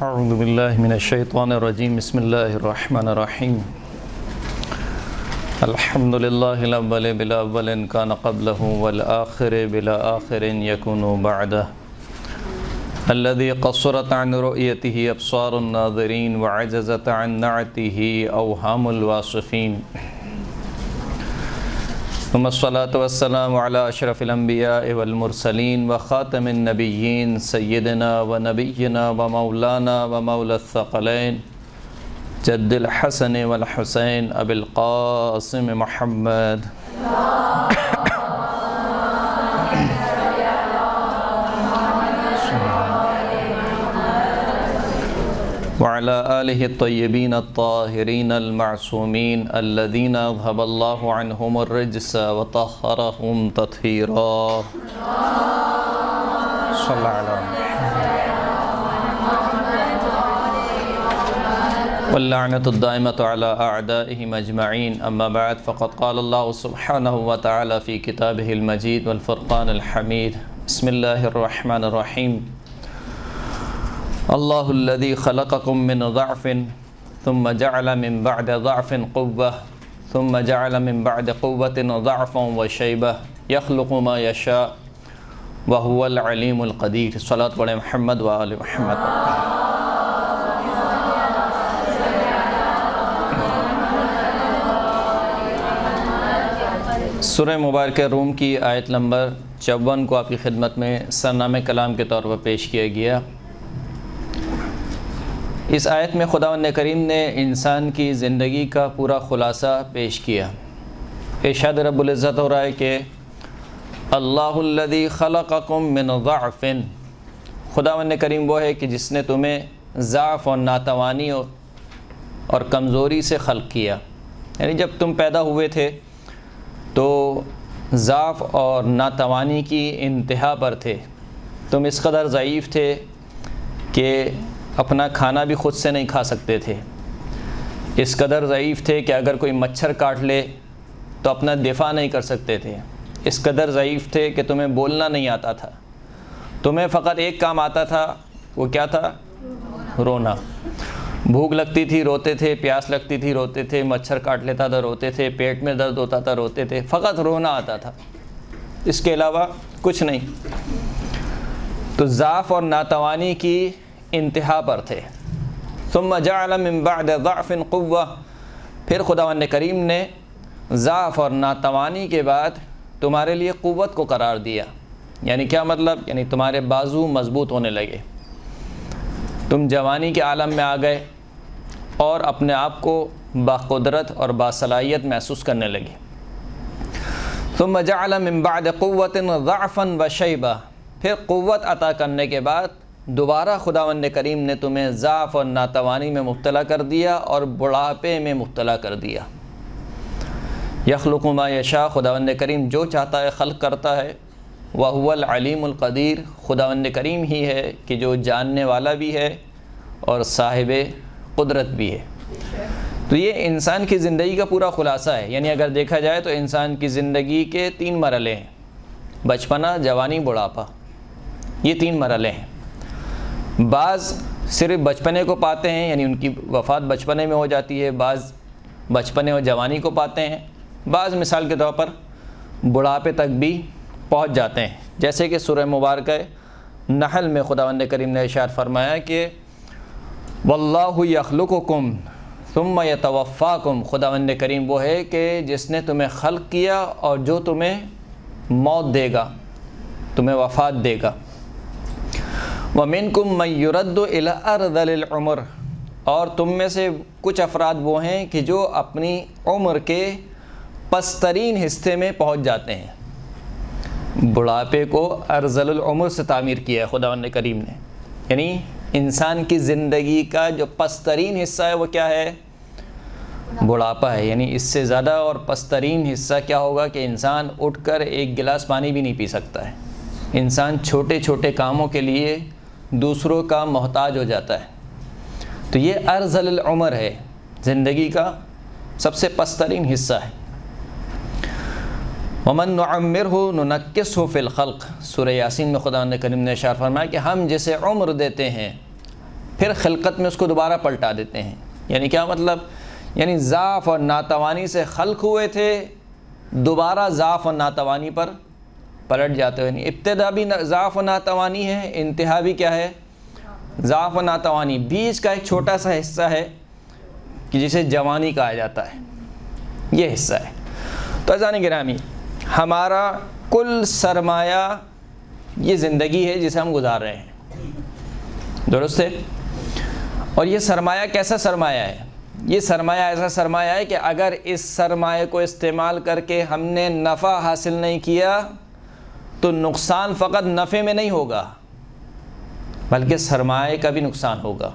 اعوذ باللہ من الشیطان الرجیم بسم اللہ الرحمن الرحیم الحمد للہ الاول بلا اول کان قبلہ والآخر بلا آخر یکون بعدہ الذي قصرت عن رؤيته ابصار الناظرين وعجزت عن نعته اوهام الواصفين ثم الصلاة والسلام على اشرف الانبیاء والمرسلین وخاتم النبیین سیدنا ونبینا ومولانا ومولا الثقلین جد الحسن والحسین ابی القاسم محمد وعلى آلہ الطیبین الطاہرین المعصومین الذین اذهب اللہ عنہم الرجس وطہرہم تطہیرا صلی اللہ علیہ وسلم واللعنة الدائمة على أعدائهم أجمعين أما بعد فقد قال الله سبحانه وتعالى في كتابه المجيد والفرقان الحميد بسم الله الرحمن الرحيم اللہ الذی خلقکم من ضعف ثم جعل من بعد ضعف قوة ثم جعل من بعد قوة ضعفا وشیبة یخلق ما یشاء وهو العلیم القدیر صلاۃ پڑھیں محمد و آل محمد۔ سورہ مبارکہ روم کی آیت نمبر 54 کو آپ کی خدمت میں سرنامہ کلام کے طور پر پیش کیا گیا۔ اس آیت میں خداوند کریم نے انسان کی زندگی کا پورا خلاصہ پیش کیا۔ ارشاد رب العزت ہو رہا ہے کہ اللہ الذی خلقکم من ضعف، خداوند کریم وہ ہے کہ جس نے تمہیں ضعف اور ناتوانی اور کمزوری سے خلق کیا، یعنی جب تم پیدا ہوئے تھے تو ضعف اور ناتوانی کی انتہا پر تھے، تم اس قدر ضعیف تھے کہ اپنا کھانا بھی خود سے نہیں کھا سکتے تھے، اس قدر ضعیف تھے کہ اگر کوئی مچھر کاٹ لے تو اپنا دفاع نہیں کر سکتے تھے، اس قدر ضعیف تھے کہ تمہیں بولنا نہیں آتا تھا، تمہیں فقط ایک کام آتا تھا، وہ کیا تھا؟ رونا۔ بھوک لگتی تھی روتے تھے، پیاس لگتی تھی روتے تھے، مچھر کاٹ لیتا تھا روتے تھے، پیٹ میں درد ہوتا تھا روتے تھے، فقط رونا آتا تھا، اس کے علاوہ کچھ نہیں۔ تو ضعف اور ناتوانی کی انتہا پر تھے۔ ثم جعل من بعد ضعف قوة، پھر خداوند کریم نے ضعف اور ناتوانی کے بعد تمہارے لیے قوت کو قرار دیا۔ یعنی کیا مطلب؟ یعنی تمہارے بازو مضبوط ہونے لگے، تم جوانی کے عالم میں آ گئے اور اپنے آپ کو باقدرت اور باصلاحیت محسوس کرنے لگے۔ ثم جعل من بعد قوة ضعفا وشیبة، پھر قوت عطا کرنے کے بعد دوبارہ خداوند کریم نے تمہیں ضعف اور ناتوانی میں مبتلا کر دیا اور بڑھاپے میں مبتلا کر دیا۔ یخلق ما یشاء، خداوند کریم جو چاہتا ہے خلق کرتا ہے۔ وہو العلیم القدیر، خداوند کریم ہی ہے کہ جو جاننے والا بھی ہے اور صاحب قدرت بھی ہے۔ تو یہ انسان کی زندگی کا پورا خلاصہ ہے، یعنی اگر دیکھا جائے تو انسان کی زندگی کے 3 مرحلے ہیں، بچپنا، جوانی، بڑھاپا، یہ 3 مرحلے ہیں۔ بعض صرف بچپنے کو پاتے ہیں، یعنی ان کی وفات بچپنے میں ہو جاتی ہے، بعض بچپنے اور جوانی کو پاتے ہیں، بعض مثال کے طور پر بڑھاپے تک بھی پہنچ جاتے ہیں، جیسے کہ سورہ مبارکہ نحل میں خداوند کریم نے ارشاد فرمایا کہ واللہ یخلقکم ثم یتوفاکم، خداوند کریم وہ ہے کہ جس نے تمہیں خلق کیا اور جو تمہیں موت دے گا، تمہیں وفات دے گا۔ وَمِنْكُمْ مَنْ يُرَدُّ إِلَىٰ أَرْذَلِ الْعُمُرِ، اور تم میں سے کچھ افراد وہ ہیں کہ جو اپنی عمر کے پسترین حصے میں پہنچ جاتے ہیں۔ بڑھاپے کو ارذل العمر سے تعمیر کیا ہے خداوند کریم نے، یعنی انسان کی زندگی کا جو پسترین حصہ ہے وہ کیا ہے؟ بڑھاپا ہے۔ یعنی اس سے زیادہ اور پسترین حصہ کیا ہوگا کہ انسان اٹھ کر ایک گلاس پانی بھی نہیں پی سکتا ہے، انسان چھوٹے چھوٹے کاموں کے لیے دوسروں کا محتاج ہو جاتا ہے۔ تو یہ ارذل العمر ہے، زندگی کا سب سے پسترین حصہ ہے۔ ومن نعمرہ ننکسہ فی الخلق، سورہ یاسین میں خدا کریم نے اشارہ فرمایا کہ ہم جسے عمر دیتے ہیں پھر خلقت میں اس کو دوبارہ پلٹا دیتے ہیں۔ یعنی کیا مطلب؟ یعنی ضعف اور ناتوانی سے خلق ہوئے تھے، دوبارہ ضعف اور ناتوانی پر پلٹ جاتے ہیں۔ ابتدا بھی ضعف و ناتوانی ہے، انتہا بھی کیا ہے؟ ضعف و ناتوانی۔ بیچ کا ایک چھوٹا سا حصہ ہے کہ جسے جوانی کہا جاتا ہے، یہ حصہ ہے۔ تو عزیزان گرامی، ہمارا کل سرمایہ یہ زندگی ہے جسے ہم گزار رہے ہیں، درست ہے؟ اور یہ سرمایہ کیسا سرمایہ ہے؟ یہ سرمایہ ایسا سرمایہ ہے کہ اگر اس سرمایہ کو استعمال کر کے ہم نے نفع حاصل نہیں کیا تو نقصان فقط نفع میں نہیں ہوگا بلکہ سرمایہ کا بھی نقصان ہوگا۔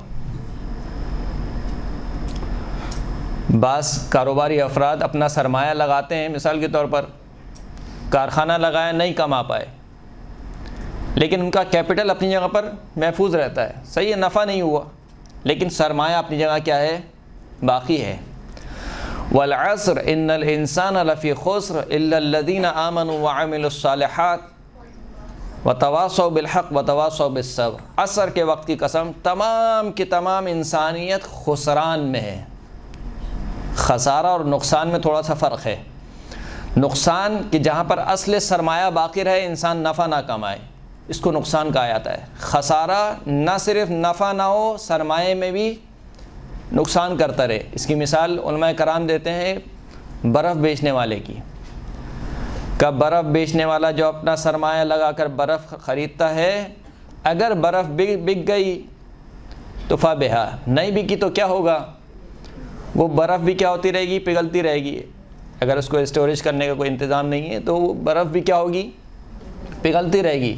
بعض کاروباری افراد اپنا سرمایہ لگاتے ہیں، مثال کے طور پر کارخانہ لگایا، نہیں کما پائے، لیکن ان کا کیپٹل اپنی جگہ پر محفوظ رہتا ہے، صحیح ہے، نفع نہیں ہوا لیکن سرمایہ اپنی جگہ کیا ہے؟ باقی ہے۔ والعصر ان الانسان لفی خسر الا الذین آمنوا وعملوا الصالحات وتواصوا بالحق وتواصوا بالصبر۔ عصر کے وقت کی قسم، تمام کی تمام انسانیت خسران میں ہے۔ خسارہ اور نقصان میں تھوڑا سا فرق ہے۔ نقصان کہ جہاں پر اصل سرمایہ باقی رہے، انسان نفع نہ کمائے، اس کو نقصان کہا جاتا ہے۔ خسارہ نہ صرف نفع نہ ہو، سرمایہ میں بھی نقصان کرتا رہے۔ اس کی مثال علماء کرام دیتے ہیں برف بیچنے والے کی۔ کب برف بیچنے والا جو اپنا سرمایہ لگا کر برف خریدتا ہے، اگر برف بک گئی تو فبہا، نہیں بکی تو کیا ہوگا؟ وہ برف بھی کیا ہوتی رہے گی؟ پگھلتی رہے گی۔ اگر اس کو اسٹوریج کرنے کا کوئی انتظام نہیں ہے تو وہ برف بھی کیا ہوگی؟ پگھلتی رہے گی۔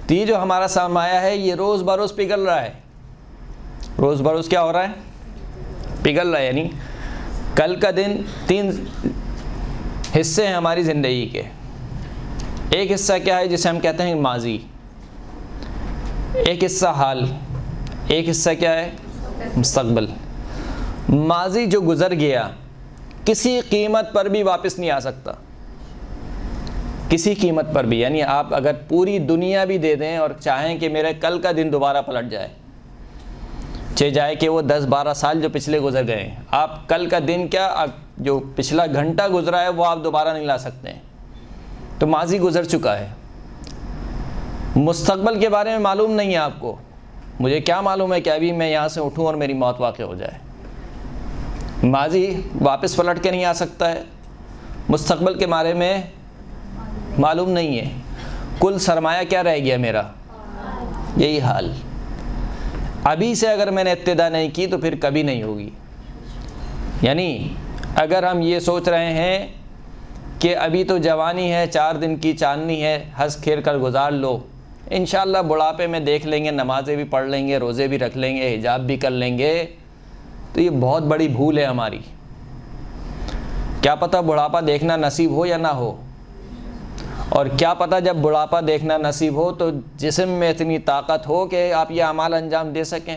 تو یہ جو ہمارا سرمایہ ہے یہ روز بروز پگھل رہا ہے، روز بروز کیا ہو رہا ہے؟ پگھل رہا ہے۔ یعنی کل کا دن 3 حصے ہیں ہماری زندگی کے۔ ایک حصہ کیا ہے جسے ہم کہتے ہیں ماضی، ایک حصہ حال، ایک حصہ کیا ہے؟ مستقبل۔ ماضی جو گزر گیا کسی قیمت پر بھی واپس نہیں آ سکتا، کسی قیمت پر بھی۔ یعنی آپ اگر پوری دنیا بھی دے دیں اور چاہیں کہ میرے کل کا دن دوبارہ پلٹ جائے، چاہے جائے کہ وہ 10-12 سال جو پچھلے گزر گئے ہیں، آپ کل کا دن کیا جو پچھلا گھنٹہ گزرا ہے وہ آپ دوبارہ نہیں لا سکتے ہیں۔ تو ماضی گزر چکا ہے۔ مستقبل کے بارے میں معلوم نہیں ہے آپ کو، مجھے کیا معلوم ہے کہ ابھی میں یہاں سے اٹھوں اور میری موت واقع ہو جائے۔ ماضی واپس پلٹ کے نہیں آ سکتا ہے، مستقبل کے بارے میں معلوم نہیں ہے۔ کل سرمایہ کیا رہ گیا میرا؟ یہی حال۔ ابھی سے اگر میں نے ابتدا نہیں کی تو پھر کبھی نہیں ہوگی۔ یعنی اگر ہم یہ سوچ رہے ہیں کہ ابھی تو جوانی ہے، 4 دن کی چاندنی ہے، ہنس کھیل کر گزار لو، انشاءاللہ بڑھاپے میں دیکھ لیں گے، نمازیں بھی پڑھ لیں گے، روزے بھی رکھ لیں گے، حجاب بھی کر لیں گے، تو یہ بہت بڑی بھول ہے ہماری۔ کیا پتہ بڑھاپا دیکھنا نصیب ہو یا نہ ہو، اور کیا پتہ جب بڑھاپا دیکھنا نصیب ہو تو جسم میں اتنی طاقت ہو کہ آپ یہ اعمال انجام دے سکیں۔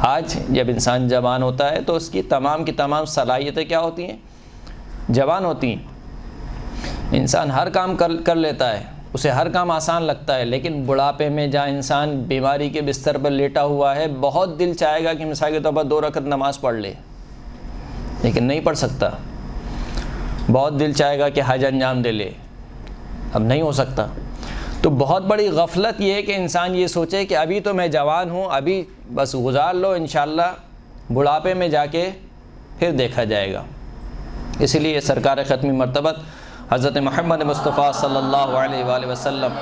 آج جب انسان جوان ہوتا ہے تو اس کی تمام کی تمام صلاحیتیں کیا ہوتی ہیں؟ جوان ہوتی ہیں۔ انسان ہر کام کر لیتا ہے، اسے ہر کام آسان لگتا ہے، لیکن بڑھاپے میں جہاں انسان بیماری کے بستر پر لیٹا ہوا ہے، بہت دل چاہے گا کہ مثال کے طور پر 2 رکعت نماز پڑھ لے، لیکن نہیں پڑھ سکتا۔ بہت دل چاہے گا کہ حج انجام دے لے، اب نہیں ہو سکتا۔ تو بہت بڑی غفلت یہ ہے کہ انسان یہ سوچے کہ ابھی تو میں جوان ہوں، ابھی بس گزار لو، انشاءاللہ بڑھاپے میں جا کے پھر دیکھا جائے گا۔ اسی لیے سرکار ختمی مرتبت حضرت محمد مصطفیٰ صلی اللہ علیہ وآلہ وسلم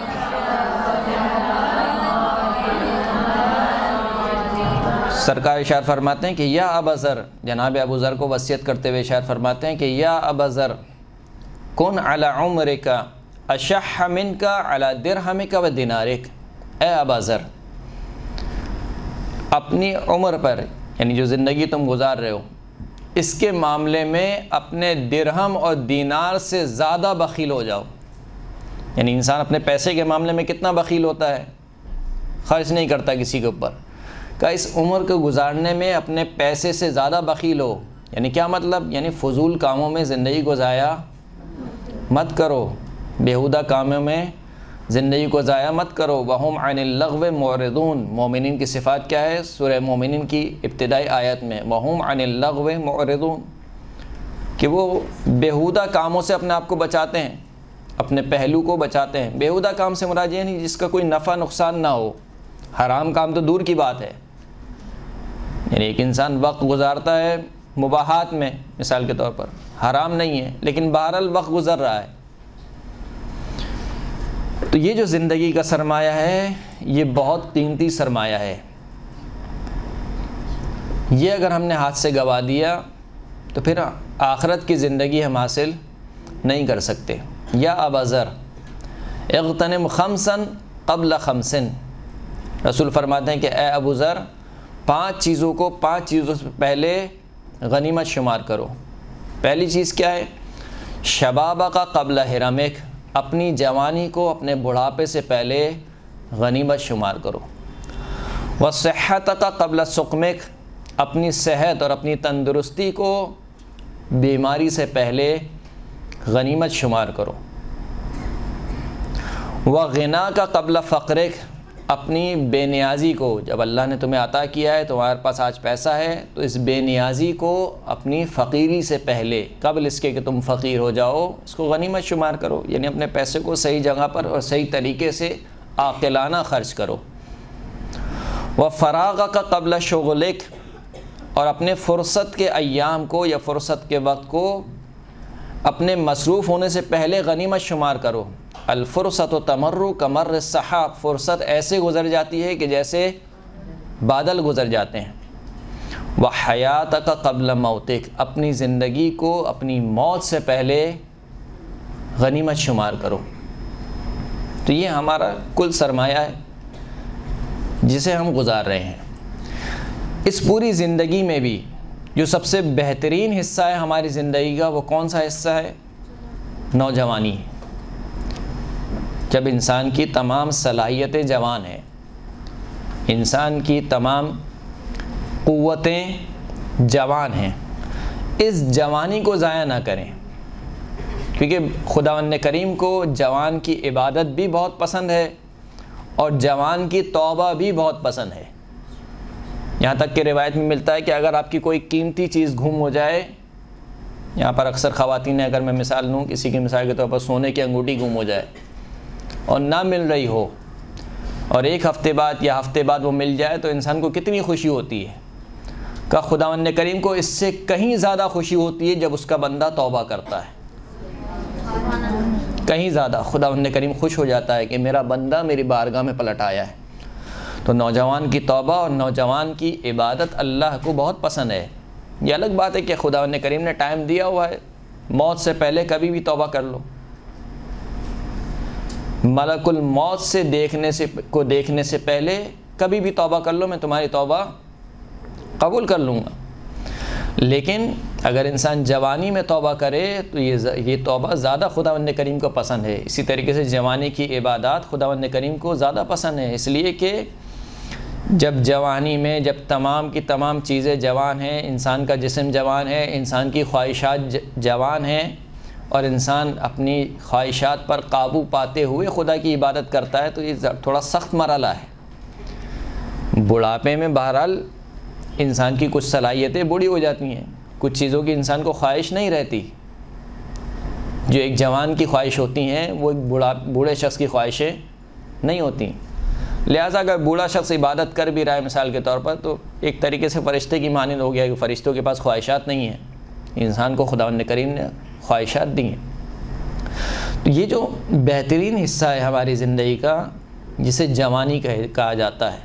سرکار ارشاد فرماتے ہیں کہ یا ابا ذر، جناب ابو ذر کو وصیت کرتے ہوئے ارشاد فرماتے ہیں کہ یا ابا ذر کن علی عمرک اشح منک علی درہمک و دینارک، اے ابا ذر اپنی عمر پر، یعنی جو زندگی تم گزار رہے ہو، اس کے معاملے میں اپنے درہم اور دینار سے زیادہ بخیل ہو جاؤ۔ یعنی انسان اپنے پیسے کے معاملے میں کتنا بخیل ہوتا ہے، خرچ نہیں کرتا کسی کے اوپر۔ کہ اس عمر کو گزارنے میں اپنے پیسے سے زیادہ بخیل ہو، یعنی کیا مطلب؟ یعنی فضول کاموں میں زندگی کو ضائع مت کرو، بیہودہ کاموں میں زندگی کو ضائع مت کرو. وَهُمْ عَنِ اللَّغْوِ مُعْرِضُونَ. مومنین کی صفات کیا ہے سورہ مومنین کی ابتدائی آیت میں؟ وَهُمْ عَنِ اللَّغْوِ مُعْرِضُونَ، کہ وہ بیہودہ کاموں سے اپنے آپ کو بچاتے ہیں، اپنے پہلو کو بچاتے ہیں. بیہودہ کام سے مراد یہ نہیں جس کا کوئی نفع نقصان نہ ہو. حرام کام تو دور کی بات ہے، یعنی ایک انسان وقت گزارتا ہے مباحات میں مثال کے طور پر، حرام نہیں ہے لیکن بہرحال وقت گزر رہا ہے. تو یہ جو زندگی کا سرمایہ ہے یہ بہت قیمتی سرمایہ ہے. یہ اگر ہم نے ہاتھ سے گوا دیا تو پھر آخرت کی زندگی ہم حاصل نہیں کر سکتے. یا ابا ذر اغتنم خمسا قبل خمسن. رسول فرماتے ہیں کہ اے ابو ذر 5 چیزوں سے پہلے غنیمت شمار کرو. پہلی چیز کیا ہے؟ شبابک قبل حرمک. اپنی جوانی کو اپنے بڑھاپے سے پہلے غنیمت شمار کرو. وصحتک قبل سقمک. اپنی صحت اور اپنی تندرستی کو بیماری سے پہلے غنیمت شمار کرو. وغناک قبل فقرک. اپنی بے نیازی کو، جب اللہ نے تمہیں عطا کیا ہے تمہارے پاس آج پیسہ ہے تو اس بے نیازی کو اپنی فقیری سے پہلے، قبل اس کے کہ تم فقیر ہو جاؤ، اس کو غنیمت شمار کرو. یعنی اپنے پیسے کو صحیح جگہ پر اور صحیح طریقے سے عاقلانہ خرچ کرو. وفراغک قبل شغلک. اور اپنے فرصت کے ایام کو یا فرصت کے وقت کو اپنے مصروف ہونے سے پہلے غنیمت شمار کرو. الفرصت تمر کمر السحاب. فرصت ایسے گزر جاتی ہے کہ جیسے بادل گزر جاتے ہیں. وحیاتک قبل موتک. اپنی زندگی کو اپنی موت سے پہلے غنیمت شمار کرو. تو یہ ہمارا کل سرمایہ ہے جسے ہم گزار رہے ہیں. اس پوری زندگی میں بھی جو سب سے بہترین حصہ ہے ہماری زندگی کا وہ کون سا حصہ ہے؟ نوجوانی. جب انسان کی تمام صلاحیتیں جوان ہیں، انسان کی تمام قوتیں جوان ہیں، اس جوانی کو ضائع نہ کریں. کیونکہ خداوند کریم کو جوان کی عبادت بھی بہت پسند ہے اور جوان کی توبہ بھی بہت پسند ہے. یہاں تک کہ روایت میں ملتا ہے کہ اگر آپ کی کوئی قیمتی چیز گم ہو جائے، یہاں پر اکثر خواتین اگر میں مثال لوں، کسی کی مثال کے طور پر سونے کی انگوٹھی گم ہو جائے اور نہ مل رہی ہو اور 1 ہفتے بعد یا ہفتے بعد وہ مل جائے تو انسان کو کتنی خوشی ہوتی ہے. کہ خداوند کریم کو اس سے کہیں زیادہ خوشی ہوتی ہے جب اس کا بندہ توبہ کرتا ہے. کہیں زیادہ خداوند کریم خوش ہو جاتا ہے کہ میرا بندہ میری بارگاہ میں پلٹ آیا ہے. تو نوجوان کی توبہ اور نوجوان کی عبادت اللہ کو بہت پسند ہے. یہ الگ بات ہے کہ خداوند کریم نے ٹائم دیا ہوا ہے، موت سے پہلے کبھی بھی توبہ کر لو. ملک الموت سے دیکھنے سے پہلے کبھی بھی توبہ کر لو، میں تمہاری توبہ قبول کر لوں گا. لیکن اگر انسان جوانی میں توبہ کرے تو یہ توبہ زیادہ خداوند کریم کو پسند ہے. اسی طریقے سے جوانی کی عبادات خداوند کریم کو زیادہ پسند ہے، اس لیے کہ جب جوانی میں جب تمام کی تمام چیزیں جوان ہیں، انسان کا جسم جوان ہے، انسان کی خواہشات جوان ہیں اور انسان اپنی خواہشات پر قابو پاتے ہوئے خدا کی عبادت کرتا ہے، تو یہ تھوڑا سخت مرحلہ ہے. بڑھاپے میں بہرحال انسان کی کچھ صلاحیتیں بوڑھی ہو جاتی ہیں، کچھ چیزوں کی انسان کو خواہش نہیں رہتی. جو ایک جوان کی خواہش ہوتی ہیں وہ ایک بوڑھے شخص کی خواہشیں نہیں ہوتی. لہٰذا اگر بوڑھا شخص عبادت کر بھی رہا ہے مثال کے طور پر تو ایک طریقے سے فرشتے کی مانند ہو گیا کہ فرشتوں کے پاس خواہشات نہیں ہیں. انسان کو خداوند کریم نے خواہشات دی ہیں. تو یہ جو بہترین حصہ ہے ہماری زندگی کا جسے جوانی کہا جاتا ہے،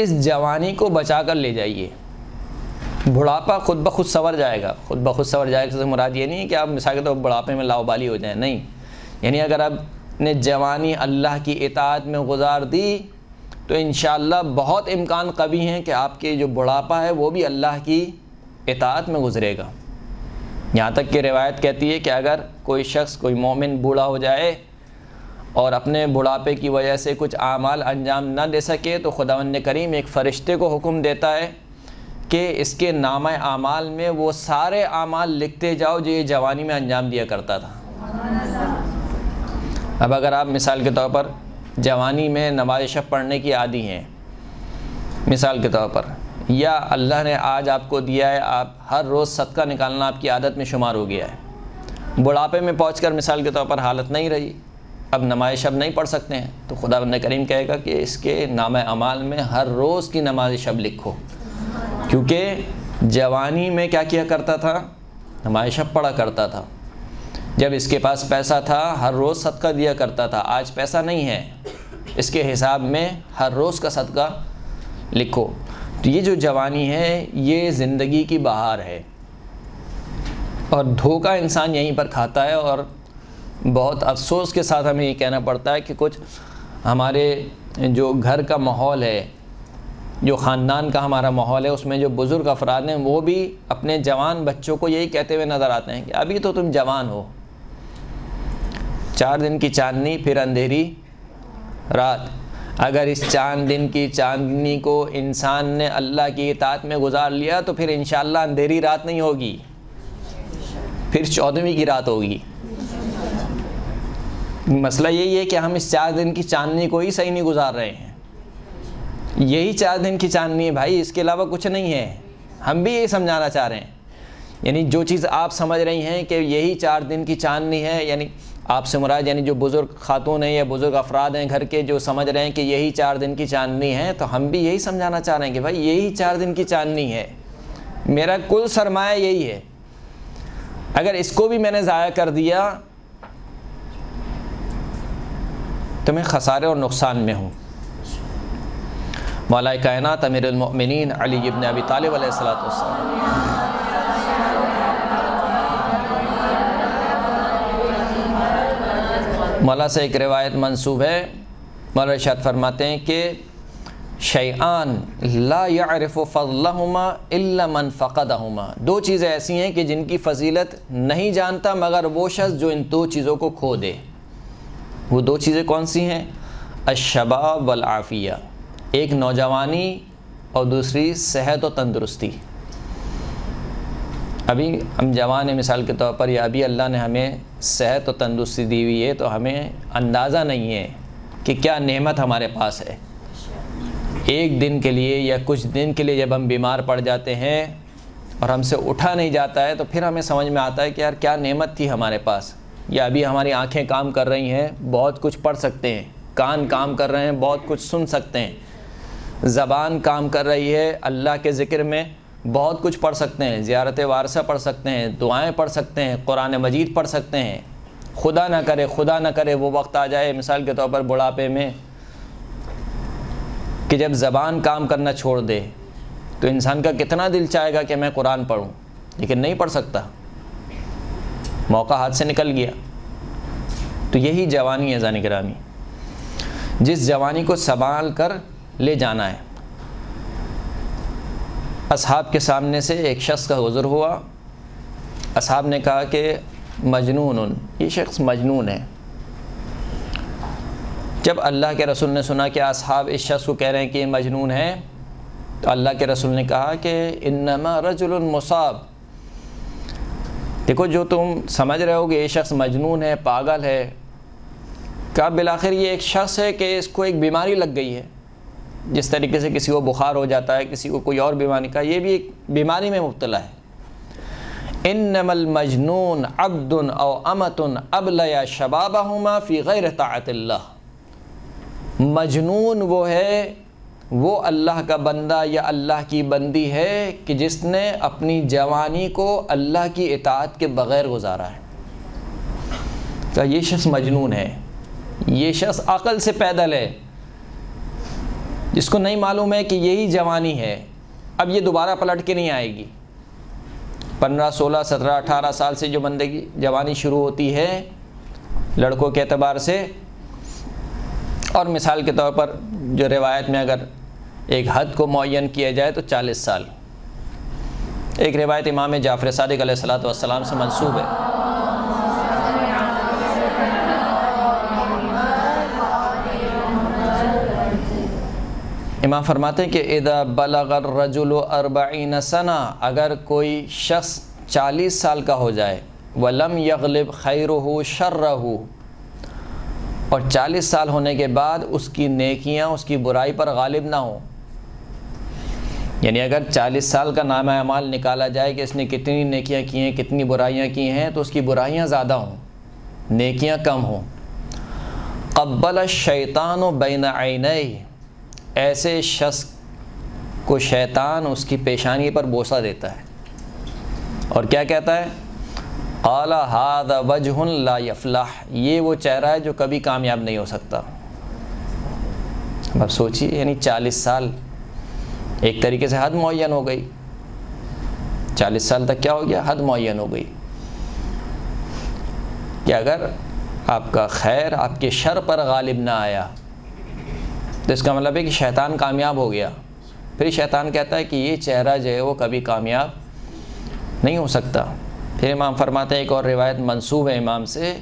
اس جوانی کو بچا کر لے جائیے. بڑھاپا خود بخود سنور جائے گا. خود بخود سنور جائے گا سے مراد یہ نہیں ہے کہ آپ مثال کے طور پر بڑھاپے میں لاؤبالی ہو جائیں، نہیں. یعنی اگر آپ نے جوانی اللہ کی اطاعت میں گزار دی تو انشاءاللہ بہت امکان قوی ہیں کہ آپ کے جو بڑھاپا ہے وہ بھی اللہ کی اطاعت میں گزرے گا. یہاں تک کہ روایت کہتی ہے کہ اگر کوئی شخص کوئی مومن بوڑھا ہو جائے اور اپنے بڑھاپے کی وجہ سے کچھ اعمال انجام نہ دے سکے تو خداوند کریم ایک فرشتے کو حکم دیتا ہے کہ اس کے نامہ اعمال میں وہ سارے اعمال لکھتے جاؤ جو یہ جوانی میں انجام دیا کرتا تھا. اب اگر آپ مثال کے طور پر جوانی میں نماز شب پڑھنے کی عادی ہیں مثال کے طور پر، یا اللہ نے آج آپ کو دیا ہے، آپ ہر روز صدقہ نکالنا آپ کی عادت میں شمار ہو گیا ہے، بڑھاپے میں پہنچ کر مثال کے طور پر حالت نہیں رہی، اب نماز شب نہیں پڑھ سکتے ہیں، تو خداوند کریم کہے گا کہ اس کے نامہ اعمال میں ہر روز کی نماز شب لکھو، کیونکہ جوانی میں کیا کیا کرتا تھا؟ نماز شب پڑھا کرتا تھا، جب اس کے پاس پیسہ تھا ہر روز صدقہ دیا کرتا تھا، آج پیسہ نہیں ہے، اس کے حساب میں ہر روز کا صدقہ لکھو۔ تو یہ جو جوانی ہے یہ زندگی کی بہار ہے، اور دھوکہ انسان یہیں پر کھاتا ہے، اور بہت افسوس کے ساتھ ہمیں یہ کہنا پڑتا ہے کہ کچھ ہمارے جو گھر کا ماحول ہے، جو خاندان کا ہمارا ماحول ہے، اس میں جو بزرگ افراد ہیں وہ بھی اپنے جوان بچوں کو یہی کہتے ہوئے نظر آتے ہیں کہ ابھی تو تم جوان ہو، 4 دن کی چاندنی پھر اندھیری رات۔ اگر اس 4 دن کی چاندنی کو انسان نے اللہ کی اطاعت میں گزار لیا تو پھر انشاءاللہ اندھیری رات نہیں ہوگی، پھر 14ویں کی رات ہوگی۔ مسئلہ یہی ہے کہ ہم اس 4 دن کی چاندنی کو ہی صحیح نہیں گزار رہے ہیں، یہی 4 دن کی چاندنی ہے بھائی، اس کے علاوہ کچھ نہیں ہے۔ ہم بھی یہی سمجھانا چاہ رہے ہیں، یعنی جو چیز آپ سمجھ رہی ہیں کہ یہی 4 دن کی چاندنی ہے، یعنی آپ سے مراد یعنی جو بزرگ خاتون ہیں یا بزرگ افراد ہیں گھر کے جو سمجھ رہے ہیں کہ یہی 4 دن کی چاندنی ہے، تو ہم بھی یہی سمجھانا چاہ رہے ہیں کہ بھائی یہی 4 دن کی چاندنی ہے، میرا کل سرمایہ یہی ہے، اگر اس کو بھی میں نے ضائع کر دیا تو میں خسارے اور نقصان میں ہوں۔ مولا کائنات امیر المؤمنین علی ابن ابی طالب علیہ السلام مولا سے ایک روایت منسوب ہے، مولا ارشاد فرماتے ہیں کہ شیئان لا يعرف فضلہما الا من فقدہما، 2 چیزیں ایسی ہیں کہ جن کی فضیلت نہیں جانتا مگر وہ شخص جو ان 2 چیزوں کو کھو دے۔ وہ 2 چیزیں کون سی ہیں؟ الشباب والعافیہ، ایک نوجوانی اور دوسری صحت و تندرستی۔ ابھی ہم جوان ہیں مثال کے طور پر، یا ابھی اللہ نے ہمیں صحت و تندرستی دی ہوئی ہے، تو ہمیں اندازہ نہیں ہے کہ کیا نعمت ہمارے پاس ہے۔ ایک دن کے لیے یا کچھ دن کے لیے جب ہم بیمار پڑ جاتے ہیں اور ہم سے اٹھا نہیں جاتا ہے، تو پھر ہمیں سمجھ میں آتا ہے کہ یار کیا نعمت تھی ہمارے پاس۔ یا ابھی ہماری آنکھیں کام کر رہی ہیں، بہت کچھ پڑھ سکتے ہیں، کان کام کر رہے ہیں، بہت کچھ سن سکتے ہیں، زبان کام کر رہی ہے، اللہ کے ذکر میں بہت کچھ پڑھ سکتے ہیں، زیارت وارثہ پڑھ سکتے ہیں، دعائیں پڑھ سکتے ہیں، قرآن مجید پڑھ سکتے ہیں۔ خدا نہ کرے وہ وقت آ جائے مثال کے طور پر بڑھاپے میں کہ جب زبان کام کرنا چھوڑ دے، تو انسان کا کتنا دل چاہے گا کہ میں قرآن پڑھوں، لیکن نہیں پڑھ سکتا، موقع ہاتھ سے نکل گیا۔ تو یہی جوانی ہے زانی گرامی، جس جوانی کو سنبھال کر لے جانا ہے۔ اصحاب کے سامنے سے ایک شخص کا گزر ہوا، اصحاب نے کہا کہ مجنون، یہ شخص مجنون ہے۔ جب اللہ کے رسول نے سنا کہ اصحاب اس شخص کو کہہ رہے ہیں کہ یہ مجنون ہے، تو اللہ کے رسول نے کہا کہ انما رجل مصاب، دیکھو جو تم سمجھ رہے ہو کہ یہ شخص مجنون ہے، پاگل ہے، کہا بالآخر یہ ایک شخص ہے کہ اس کو ایک بیماری لگ گئی ہے، جس طریقے سے کسی کو بخار ہو جاتا ہے، کسی کو کوئی اور بیماری کا، یہ بھی ایک بیماری میں مبتلا ہے۔ انما المجنون عبد او امۃ ابلیا شبابہما فی غیر طاعت اللہ، مجنون وہ ہے، وہ اللہ کا بندہ یا اللہ کی بندی ہے کہ جس نے اپنی جوانی کو اللہ کی اطاعت کے بغیر گزارا ہے۔ کہ یہ شخص مجنون ہے، یہ شخص عقل سے پیدل ہے، جس کو نہیں معلوم ہے کہ یہی جوانی ہے، اب یہ دوبارہ پلٹ کے نہیں آئے گی۔ 15 16 17 18 سال سے جو بندگی جوانی شروع ہوتی ہے لڑکوں کے اعتبار سے، اور مثال کے طور پر جو روایت میں اگر ایک حد کو معین کیا جائے تو 40 سال۔ ایک روایت امام جعفر صادق علیہ السلام سے منسوب ہے، امام فرماتے ہیں کہ اذا بلغ الرجل 40 سنہ، اگر کوئی شخص 40 سال کا ہو جائے، ولم یغلب خیرہ شرہ، اور 40 سال ہونے کے بعد اس کی نیکیاں اس کی برائی پر غالب نہ ہوں. یعنی اگر 40 سال کا نامہ اعمال نکالا جائے کہ اس نے کتنی نیکیاں کی ہیں کتنی برائیاں کی ہیں، تو اس کی برائیاں زیادہ ہوں، نیکیاں کم ہوں. قبل الشیطان بین عینیہ، ایسے شخص کو شیطان اس کی پیشانی پر بوسہ دیتا ہے اور کیا کہتا ہے؟ قال ھذا وجہ لا یفلح، یہ وہ چہرہ ہے جو کبھی کامیاب نہیں ہو سکتا. اب سوچیے، یعنی 40 سال ایک طریقے سے حد معین ہو گئی. 40 سال تک کیا ہو گیا؟ حد معین ہو گئی کہ اگر آپ کا خیر آپ کے شر پر غالب نہ آیا تو اس کا مطلب ہے کہ شیطان کامیاب ہو گیا. پھر شیطان کہتا ہے کہ یہ چہرہ جو ہے وہ کبھی کامیاب نہیں ہو سکتا. پھر امام فرماتے ہیں، ایک اور روایت منسوب ہے امام سے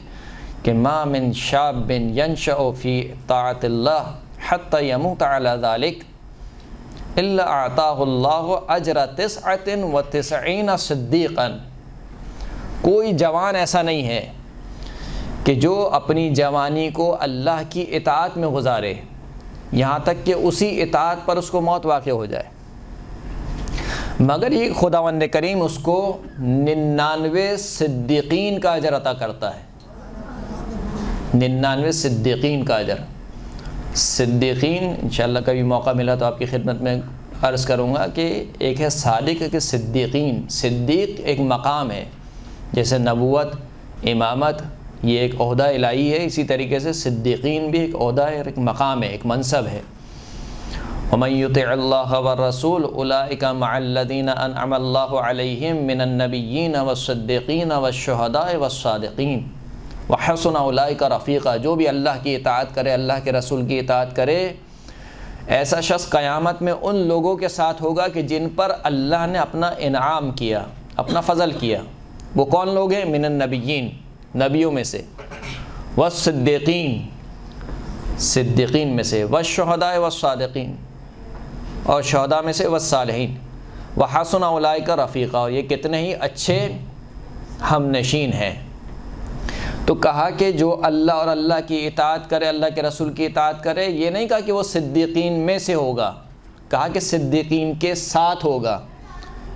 کہ ما من شاب ینشأ فی طاعت اللہ حتی یموت علی ذلک الا اعطاہ اللہ اجر 99 صدیقا. کوئی جوان ایسا نہیں ہے کہ جو اپنی جوانی کو اللہ کی اطاعت میں گزارے یہاں تک کہ اسی اطاعت پر اس کو موت واقع ہو جائے، مگر یہ خداوند کریم اس کو 99 صدیقین کا اجر عطا کرتا ہے. 99 صدیقین کا اجر. صدیقین انشاءاللہ کبھی موقع ملا تو آپ کی خدمت میں عرض کروں گا کہ ایک ہے صادق، ایک ہے صدیقین. صدیق ایک مقام ہے، جیسے نبوت، امامت یہ ایک عہدہ الہی ہے، اسی طریقے سے صدیقین بھی ایک عہدہ ہے، ایک مقام ہے، ایک منصب ہے. وَمَن يُطِعِ اللَّهَ وَالرَّسُولَ أُولَٰئِكَ مَعَ الَّذِينَ أَنْعَمَ اللَّهُ عَلَيْهِم مِّنَ النَّبِيِّينَ وَالصِّدِّيقِينَ وَالشُّهَدَاءِ وَالصَّالِحِينَ وَحَسُنَ أُولَٰئِكَ رَفِيقًا. جو بھی اللہ کی اطاعت کرے، اللہ کے رسول کی اطاعت کرے، ایسا شخص قیامت میں ان لوگوں کے ساتھ ہوگا کہ جن پر اللہ نے اپنا انعام کیا، اپنا فضل کیا. وہ کون لوگ ہیں؟ من النبیین، نبیوں میں سے، والصدیقین، صدیقین میں سے، والشہداء والصادقین، اور شہداء میں سے، والصالحین، وحسن اولئک رفیقا. یہ کتنے ہی اچھے ہم نشین ہیں. تو کہا کہ جو اللہ اور اللہ کی اطاعت کرے، اللہ کے رسول کی اطاعت کرے، یہ نہیں کہا کہ وہ صدیقین میں سے ہوگا، کہا کہ صدیقین کے ساتھ ہوگا.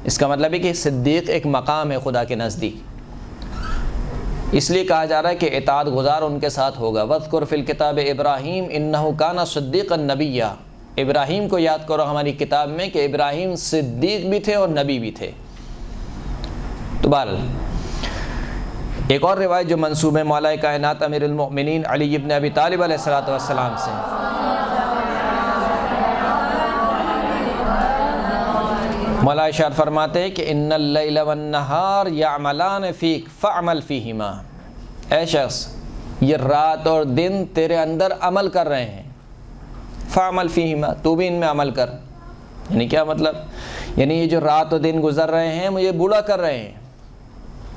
اس کا مطلب ہے کہ صدیق ایک مقام ہے خدا کے نزدیک، اس لیے کہا جا رہا ہے کہ اطاعت گزار ان کے ساتھ ہوگا. وَاذْكُرْ فِي الْكِتَابِ ابراہیم إِنَّهُ كَانَ صِدِّيقًا نَبِيًّا. ابراہیم کو یاد کرو ہماری کتاب میں کہ ابراہیم صدیق بھی تھے اور نبی بھی تھے. تو بہرحال ایک اور روایت جو منسوب ہے مولا کائنات امیر المؤمنین علی ابن ابی طالب علیہ السلام سے، مولا ارشاد فرماتے ہیں کہ ان اللیل والنہار یعملان فیک فعمل فیہما. اے شخص، یہ رات اور دن تیرے اندر عمل کر رہے ہیں، فعمل فیہما، تو بھی ان میں عمل کر. یعنی کیا مطلب؟ یعنی یہ جو رات اور دن گزر رہے ہیں مجھے بوڑھا کر رہے ہیں،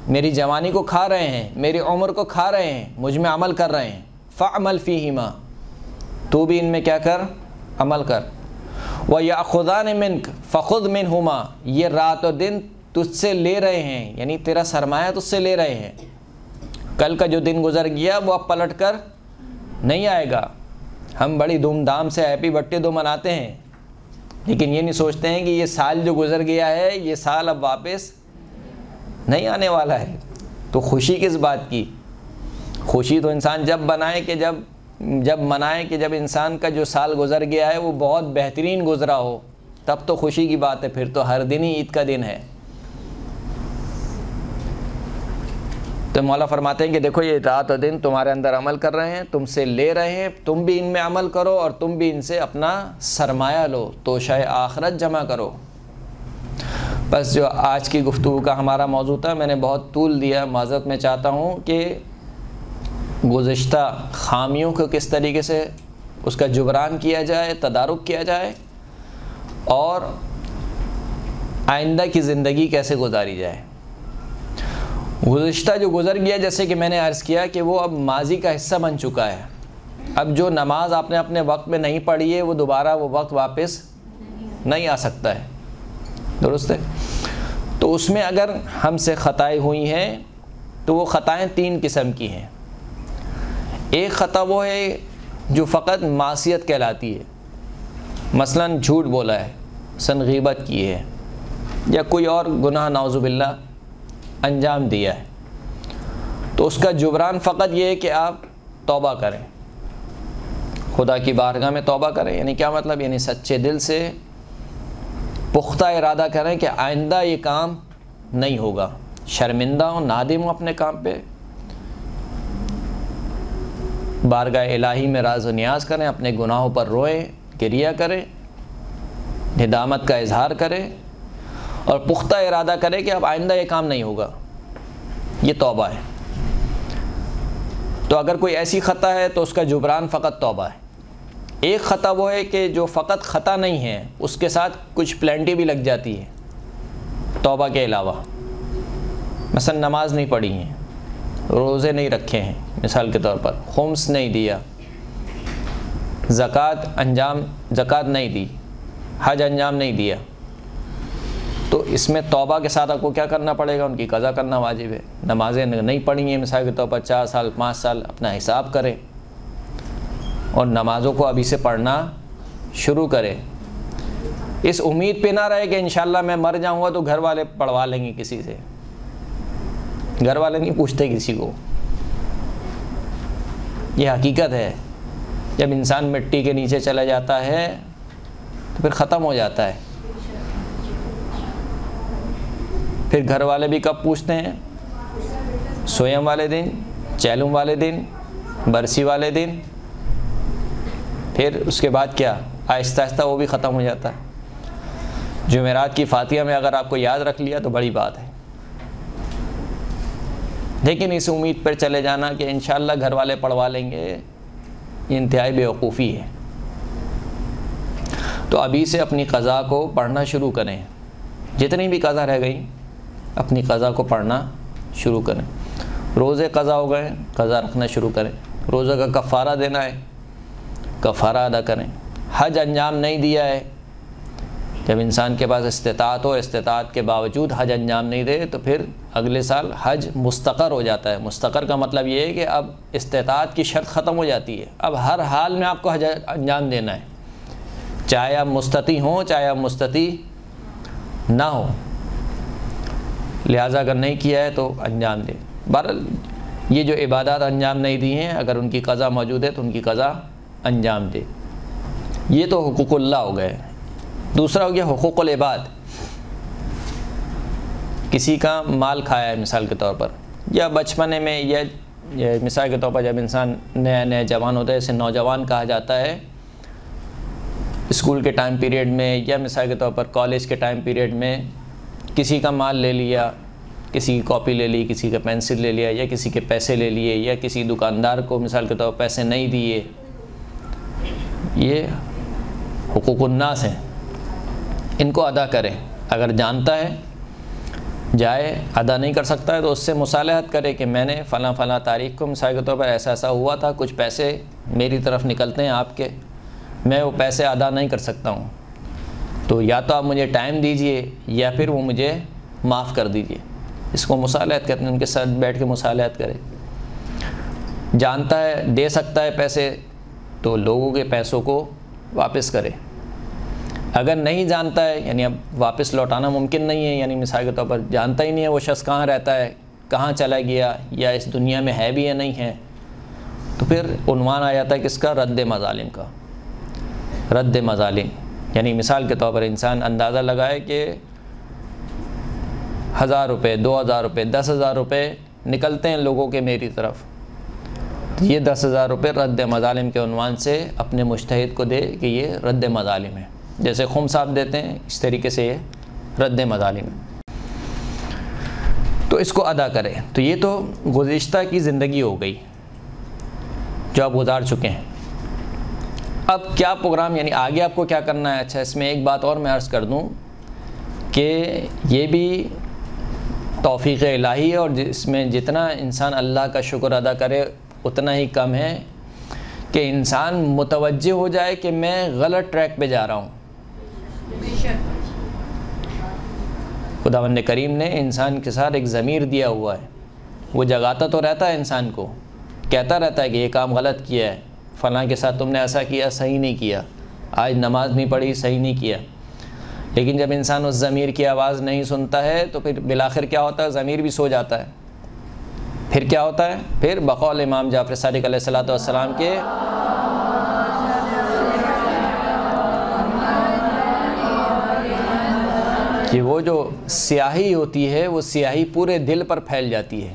میری جوانی کو کھا رہے ہیں، میری عمر کو کھا رہے ہیں، مجھ میں عمل کر رہے ہیں. فعمل فیہما، تو بھی ان میں کیا کر؟ عمل کر. وَيَأْخُذَانِ مِنْكَ فَخُذْ مِنْهُمَا. یہ رات اور دن تجھ سے لے رہے ہیں، یعنی تیرا سرمایہ تجھ سے لے رہے ہیں. کل کا جو دن گزر گیا وہ اب پلٹ کر نہیں آئے گا. ہم بڑی دھوم دھام سے ہیپی برتھڈے دو مناتے ہیں، لیکن یہ نہیں سوچتے ہیں کہ یہ سال جو گزر گیا ہے یہ سال اب واپس نہیں آنے والا ہے. تو خوشی کس بات کی؟ خوشی تو انسان جب منائے کہ جب انسان کا جو سال گزر گیا ہے وہ بہت بہترین گزرا ہو، تب تو خوشی کی بات ہے. پھر تو ہر دن ہی عید کا دن ہے. تو مولا فرماتے ہیں کہ دیکھو یہ رات اور دن تمہارے اندر عمل کر رہے ہیں، تم سے لے رہے ہیں، تم بھی ان میں عمل کرو اور تم بھی ان سے اپنا سرمایہ لو، توشہ آخرت جمع کرو. بس جو آج کی گفتگو کا ہمارا موضوع تھا، میں نے بہت طول دیا، معذرت میں چاہتا ہوں کہ گزشتہ خامیوں کو کس طریقے سے اس کا جبران کیا جائے، تدارک کیا جائے، اور آئندہ کی زندگی کیسے گزاری جائے. گزشتہ جو گزر گیا، جیسے کہ میں نے عرض کیا کہ وہ اب ماضی کا حصہ بن چکا ہے. اب جو نماز آپ نے اپنے وقت میں نہیں پڑھی ہے وہ دوبارہ وہ وقت واپس نہیں آ سکتا ہے، درست ہے. تو اس میں اگر ہم سے خطائیں ہوئی ہیں تو وہ خطائیں 3 قسم کی ہیں. ایک خطا وہ ہے جو فقط معصیت کہلاتی ہے، مثلا جھوٹ بولا ہے، غیبت کی ہے، یا کوئی اور گناہ نعوذ باللہ انجام دیا ہے، تو اس کا جبران فقط یہ ہے کہ آپ توبہ کریں، خدا کی بارگاہ میں توبہ کریں۔ یعنی کیا مطلب؟ یعنی سچے دل سے پختہ ارادہ کریں کہ آئندہ یہ کام نہیں ہوگا، شرمندہ ہوں، نادم ہوں اپنے کام پہ، بارگاہ الہی میں راز و نیاز کریں، اپنے گناہوں پر روئیں، گریہ کریں، ندامت کا اظہار کریں، اور پختہ ارادہ کریں کہ اب آئندہ یہ کام نہیں ہوگا۔ یہ توبہ ہے۔ تو اگر کوئی ایسی خطا ہے تو اس کا جبران فقط توبہ ہے۔ ایک خطا وہ ہے کہ جو فقط خطا نہیں ہے، اس کے ساتھ کچھ پلینٹی بھی لگ جاتی ہے توبہ کے علاوہ، مثلا نماز نہیں پڑھی ہیں، روزے نہیں رکھے ہیں، مثال کے طور پر خمس نہیں دیا، زکوٰۃ نہیں دی، حج انجام نہیں دیا، تو اس میں توبہ کے ساتھ آپ کو کیا کرنا پڑے گا؟ ان کی قضا کرنا واجب ہے۔ نمازیں نہیں پڑھی ہیں مثال کے طور پر 4 سال 5 سال، اپنا حساب کریں اور نمازوں کو ابھی سے پڑھنا شروع کریں۔ اس امید پہ نہ رہے کہ انشاءاللہ میں مر جاؤں گا تو گھر والے پڑھوا لیں گے کسی سے، گھر والے نہیں پوچھتے کسی کو۔ یہ حقیقت ہے، جب انسان مٹی کے نیچے چلا جاتا ہے تو پھر ختم ہو جاتا ہے۔ پھر گھر والے بھی کب پوچھتے ہیں؟ سویم والے دن، چیلم والے دن، برسی والے دن، پھر اس کے بعد کیا؟ آہستہ آہستہ وہ بھی ختم ہو جاتا ہے۔ جمعرات کی فاتحہ میں اگر آپ کو یاد رکھ لیا تو بڑی بات ہے، لیکن اس امید پر چلے جانا کہ انشاءاللہ گھر والے پڑھوا لیں گے، یہ انتہائی بیوقوفی ہے۔ تو ابھی سے اپنی قضا کو پڑھنا شروع کریں، جتنی بھی قضا رہ گئی اپنی قضا کو پڑھنا شروع کریں۔ روزے قضا ہو گئے، قضا رکھنا شروع کریں، روزہ کا کفارہ دینا ہے، کفارہ ادا کریں۔ حج انجام نہیں دیا ہے، جب انسان کے پاس استطاعت ہو، استطاعت کے باوجود حج انجام نہیں دے تو پھر اگلے سال حج مستقر ہو جاتا ہے۔ مستقر کا مطلب یہ ہے کہ اب استطاعت کی شرط ختم ہو جاتی ہے، اب ہر حال میں آپ کو حج انجام دینا ہے، چاہے آپ مستطیع ہوں چاہے آپ مستطیع نہ ہو، لہٰذا اگر نہیں کیا ہے تو انجام دیں۔ بہرحال یہ جو عبادات انجام نہیں دی ہیں، اگر ان کی قضا موجود ہے تو ان کی قضا انجام دے۔ یہ تو حقوق اللہ ہو گئے۔ دوسرا ہو گیا حقوق العباد۔ کسی کا مال کھایا ہے مثال کے طور پر، یا بچپنے میں، یا مثال کے طور پر جب انسان نیا جوان ہوتا ہے، اسے نوجوان کہا جاتا ہے، اسکول کے ٹائم پیریڈ میں یا مثال کے طور پر کالج کے ٹائم پیریڈ میں کسی کا مال لے لیا، کسی کی کاپی لے لی، کسی کا پینسل لے لیا، یا کسی کے پیسے لے لیے، یا کسی دکاندار کو مثال کے طور پر پیسے نہیں دیے، یہ حقوق الناس ہیں، ان کو ادا کرے۔ اگر جانتا ہے جائے، ادا نہیں کر سکتا ہے تو اس سے مصالحت کرے کہ میں نے فلاں فلاں تاریخ کو مثال کے طور پر ایسا ایسا ہوا تھا، کچھ پیسے میری طرف نکلتے ہیں آپ کے، میں وہ پیسے ادا نہیں کر سکتا ہوں، تو یا تو آپ مجھے ٹائم دیجئے یا پھر وہ مجھے معاف کر دیجئے۔ اس کو مصالحت کہتے ہیں، ان کے ساتھ بیٹھ کے مصالحت کرے۔ جانتا ہے دے سکتا ہے پیسے تو لوگوں کے پیسوں کو واپس کرے۔ اگر نہیں جانتا ہے، یعنی اب واپس لوٹانا ممکن نہیں ہے، یعنی مثال کے طور پر جانتا ہی نہیں ہے وہ شخص کہاں رہتا ہے، کہاں چلا گیا، یا اس دنیا میں ہے بھی یا نہیں ہے، تو پھر عنوان آ جاتا ہے کس کا؟ رد مظالم کا۔ رد مظالم یعنی مثال کے طور پر انسان اندازہ لگائے کہ 1000 روپے، 2000 روپے، 10,000 روپے نکلتے ہیں لوگوں کے میری طرف، یہ 10,000 روپے رد مظالم کے عنوان سے اپنے مجتہد کو دے کہ یہ رد مظالم ہے، جیسے خمس آپ دیتے ہیں اس طریقے سے یہ رد مظالم ہے، تو اس کو ادا کرے۔ تو یہ تو گزشتہ کی زندگی ہو گئی جو آپ گزار چکے ہیں۔ اب کیا پروگرام، یعنی آگے آپ کو کیا کرنا ہے؟ اچھا، اس میں ایک بات اور میں عرض کر دوں کہ یہ بھی توفیق الہی ہے، اور اس میں جتنا انسان اللہ کا شکر ادا کرے اتنا ہی کم ہے، کہ انسان متوجہ ہو جائے کہ میں غلط ٹریک پہ جا رہا ہوں۔ خداوند کریم نے انسان کے ساتھ ایک ضمیر دیا ہوا ہے، وہ جگاتا تو رہتا ہے انسان کو کہتا رہتا ہے کہ یہ کام غلط کیا ہے، فلاں کے ساتھ تم نے ایسا کیا، صحیح نہیں کیا، آج نماز نہیں پڑھی، صحیح نہیں کیا. لیکن جب انسان اس ضمیر کی آواز نہیں سنتا ہے تو پھر بالآخر کیا ہوتا ہے؟ ضمیر بھی سو جاتا ہے. پھر کیا ہوتا ہے؟ پھر بقول امام جعفر صادق علیہ الصلوۃ والسلام کے کہ وہ جو سیاہی ہوتی ہے وہ سیاہی پورے دل پر پھیل جاتی ہے.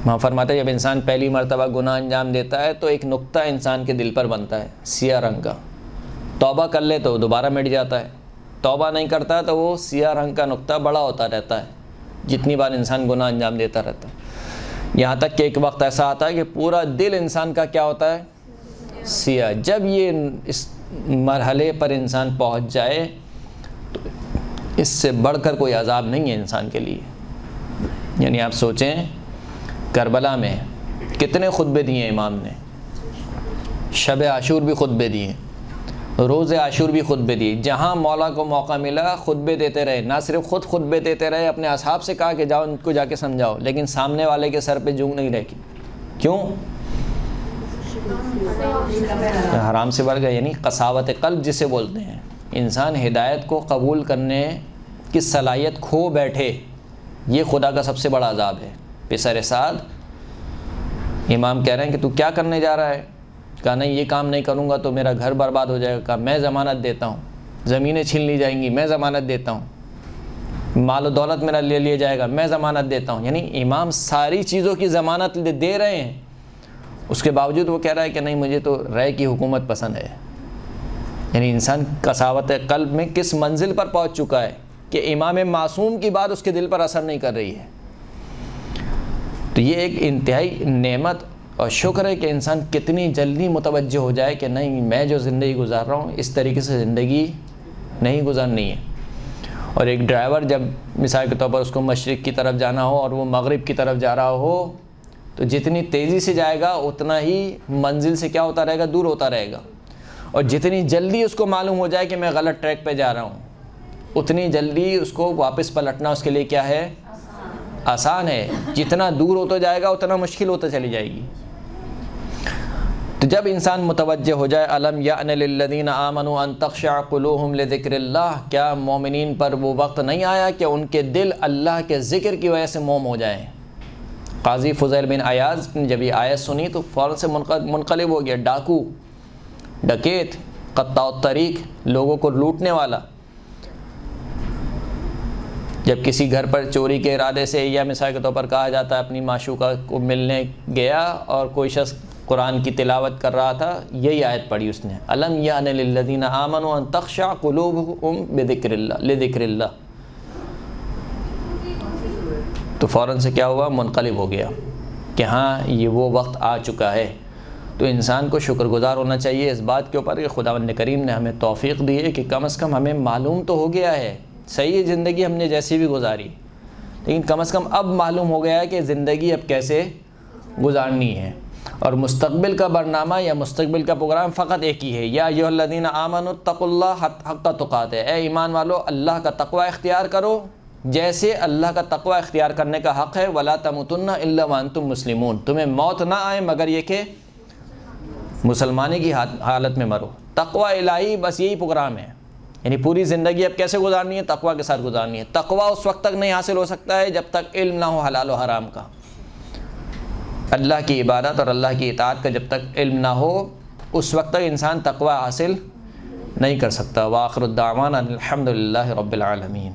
وہاں فرماتا ہے جب انسان پہلی مرتبہ گناہ انجام دیتا ہے تو ایک نقطہ انسان کے دل پر بنتا ہے سیاہ رنگ کا. توبہ کر لے تو دوبارہ مٹ جاتا ہے، توبہ نہیں کرتا تو وہ سیاہ رنگ کا نقطہ بڑا ہوتا رہتا ہے جتنی بار انسان گناہ انجام دیتا رہتا ہے. یہاں تک کہ ایک وقت ایسا آتا ہے کہ پورا دل انسان کا کیا ہوتا ہے؟ سیاہ. جب یہ اس مرحلے پر انسان پہنچ جائے تو اس سے بڑھ کر کوئی عذاب نہیں ہے انسان کے لیے. یعنی آپ سوچیں کربلا میں کتنے خطبے دیے امام نے، شب عاشور بھی خطبے دیے، روز عاشور بھی خطبے دیے. جہاں مولا کو موقع ملا خطبے دیتے رہے، نہ صرف خود خطبے دیتے رہے، اپنے اصحاب سے کہا کہ جاؤ ان کو جا کے سمجھاؤ، لیکن سامنے والے کے سر پہ جھک نہیں رہی. کیوں؟ حرام سے بڑھ گئے، یعنی قساوت قلب جسے بولتے ہیں. انسان ہدایت کو قبول کرنے کی صلاحیت کھو بیٹھے، یہ خدا کا سب سے بڑا عذاب ہے. پسر سعد امام کہہ رہے ہیں کہ تو کیا کرنے جا رہا ہے؟ کہا نہیں یہ کام نہیں کروں گا تو میرا گھر برباد ہو جائے گا. کہا میں ضمانت دیتا ہوں، زمینیں چھین لی جائیں گی، میں ضمانت دیتا ہوں، مال و دولت میرا لے لیا جائے گا، میں ضمانت دیتا ہوں. یعنی امام ساری چیزوں کی ضمانت دے رہے ہیں، اس کے باوجود وہ کہہ رہا ہے کہ نہیں مجھے تو رائے کی حکومت پسند ہے. یعنی انسان قساوت قلب میں کس منزل پر پہنچ چکا ہے کہ امام معصوم کی بات اس کے دل پر اثر نہیں کر رہی ہے. تو یہ ایک انتہائی نعمت اور شکر ہے کہ انسان کتنی جلدی متوجہ ہو جائے کہ نہیں میں جو زندگی گزار رہا ہوں اس طریقے سے زندگی نہیں گزارنی ہے. اور ایک ڈرائیور جب مثال کے طور پر اس کو مشرق کی طرف جانا ہو اور وہ مغرب کی طرف جا رہا ہو تو جتنی تیزی سے جائے گا اتنا ہی منزل سے کیا ہوتا رہے گا؟ دور ہوتا رہے گا. اور جتنی جلدی اس کو معلوم ہو جائے کہ میں غلط ٹریک پہ جا رہا ہوں اتنی جلدی اس کو واپس پلٹنا اس کے لیے کیا ہے؟ آسان ہے. جتنا دور ہوتا جائے گا اتنا مشکل ہوتا چلی جائے گی. تو جب انسان متوجہ ہو جائے الم یأن للذین آمنوا ان تخشع قلوبہم لذکر اللہ، کیا مومنین پر وہ وقت نہیں آیا کہ ان کے دل اللہ کے ذکر کی وجہ سے موم ہو جائیں. قاضی فضیل بن عیاض نے جب یہ آیت سنی تو فوراً سے منقلب ہو گیا. ڈاکو، ڈکیت، قطاع الطریق، لوگوں کو لوٹنے والا، جب کسی گھر پر چوری کے ارادے سے یا مثال کے طور پر کہا جاتا ہے اپنی معشوقہ کو ملنے گیا اور کوئی شخص قرآن کی تلاوت کر رہا تھا، یہی آیت پڑھی اس نے الم یأن للذین آمنوا ان تخشع قلوبہم بذکر اللہ لذکر اللہ. تو فوراً سے کیا ہوا؟ منقلب ہو گیا کہ ہاں یہ وہ وقت آ چکا ہے. تو انسان کو شکر گزار ہونا چاہیے اس بات کے اوپر کہ خداوند کریم نے ہمیں توفیق دی ہے کہ کم از کم ہمیں معلوم تو ہو گیا ہے. صحیح زندگی ہم نے جیسی بھی گزاری لیکن کم از کم اب معلوم ہو گیا ہے کہ زندگی اب کیسے گزارنی ہے. اور مستقبل کا برنامہ یا مستقبل کا پروگرام فقط ایک ہی ہے، یا ایھا الذین آمنوا اتقوا اللہ حق تقاتے، اے ایمان والو اللہ کا تقوی اختیار کرو جیسے اللہ کا تقوی اختیار کرنے کا حق ہے. ولا تموتن الا وانتم مسلمون، تمہیں موت نہ آئے مگر یہ کہ مسلمانی کی حالت میں مرو. تقوی الہی بس یہی پروگرام ہے. یعنی پوری زندگی اب کیسے گزارنی ہے؟ تقوی کے ساتھ گزارنی ہے. تقوی اس وقت تک نہیں حاصل ہو سکتا ہے جب تک علم نہ ہو حلال و حرام کا. اللہ کی عبادت اور اللہ کی اطاعت کا جب تک علم نہ ہو اس وقت تک انسان تقوی حاصل نہیں کر سکتا. وآخر الدعوانا الحمد للہ رب العالمین.